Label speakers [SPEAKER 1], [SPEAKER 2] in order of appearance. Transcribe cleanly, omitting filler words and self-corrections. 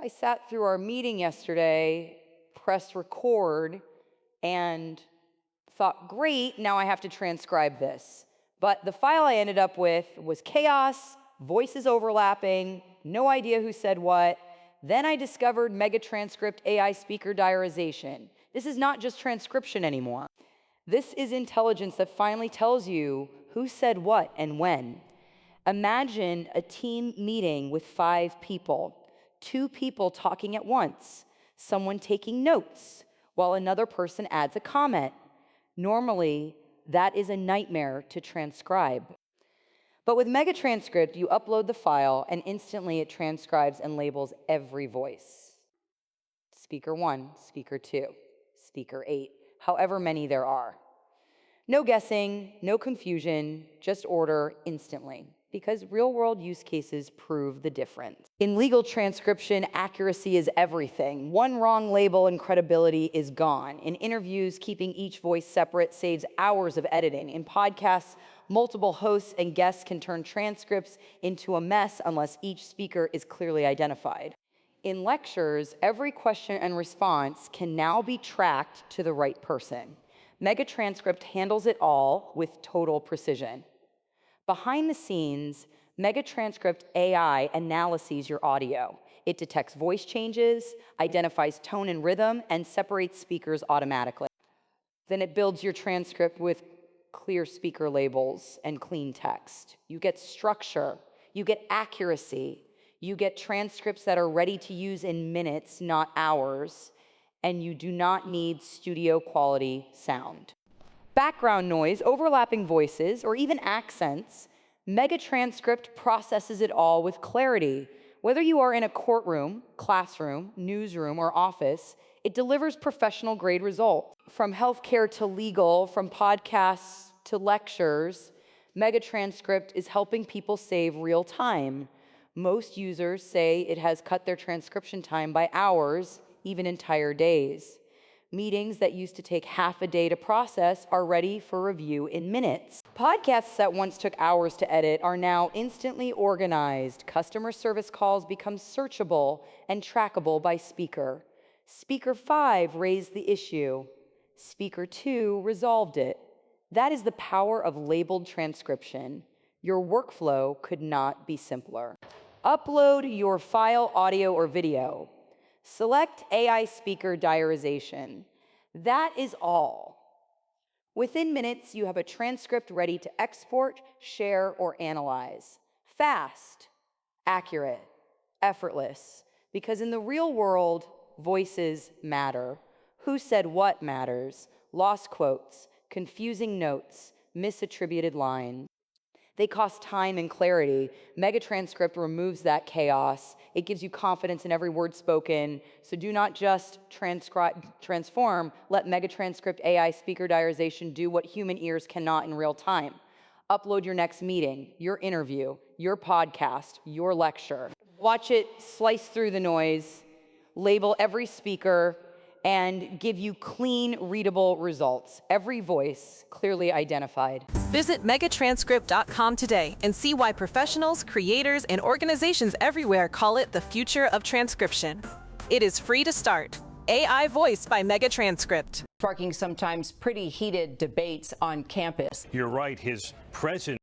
[SPEAKER 1] I sat through our meeting yesterday, pressed record, and thought, great, now I have to transcribe this. But the file I ended up with was chaos, voices overlapping, no idea who said what. Then I discovered MegaTranscript AI Speaker Diarization. This is not just transcription anymore. This is intelligence that finally tells you who said what and when. Imagine a team meeting with 5 people, 2 people talking at once, someone taking notes, while another person adds a comment. Normally, that is a nightmare to transcribe. But with MegaTranscript, you upload the file and instantly it transcribes and labels every voice. Speaker 1, Speaker 2, Speaker 8, however many there are. No guessing, no confusion, just order instantly, because real-world use cases prove the difference. In legal transcription, accuracy is everything. One wrong label and credibility is gone. In interviews, keeping each voice separate saves hours of editing. In podcasts, multiple hosts and guests can turn transcripts into a mess unless each speaker is clearly identified. In lectures, every question and response can now be tracked to the right person. MegaTranscript handles it all with total precision. Behind the scenes, MegaTranscript AI analyzes your audio. It detects voice changes, identifies tone and rhythm, and separates speakers automatically. Then it builds your transcript with clear speaker labels and clean text. You get structure, you get accuracy, you get transcripts that are ready to use in minutes, not hours, and you do not need studio quality sound. Background noise, overlapping voices, or even accents, MegaTranscript processes it all with clarity. Whether you are in a courtroom, classroom, newsroom, or office, it delivers professional-grade results. From healthcare to legal, from podcasts to lectures, MegaTranscript is helping people save real time. Most users say it has cut their transcription time by hours, even entire days. Meetings that used to take half a day to process are ready for review in minutes. Podcasts that once took hours to edit are now instantly organized. Customer service calls become searchable and trackable by speaker. Speaker 5 raised the issue. Speaker 2 resolved it. That is the power of labeled transcription. Your workflow could not be simpler. Upload your file, audio, or video. Select AI Speaker Diarization. That is all. Within minutes, you have a transcript ready to export, share, or analyze. Fast, accurate, effortless. Because in the real world, voices matter. Who said what matters. Lost quotes, confusing notes, misattributed lines. They cost time and clarity. MegaTranscript removes that chaos. It gives you confidence in every word spoken. So do not just transform. Let MegaTranscript AI Speaker Diarization do what human ears cannot in real time. Upload your next meeting, your interview, your podcast, your lecture. Watch it slice through the noise, label every speaker, and give you clean, readable results. Every voice clearly identified.
[SPEAKER 2] Visit MegaTranscript.com today and see why professionals, creators, and organizations everywhere call it the future of transcription. It is free to start. AI Voice by MegaTranscript.
[SPEAKER 3] Sparking sometimes pretty heated debates on campus.
[SPEAKER 4] You're right, his presence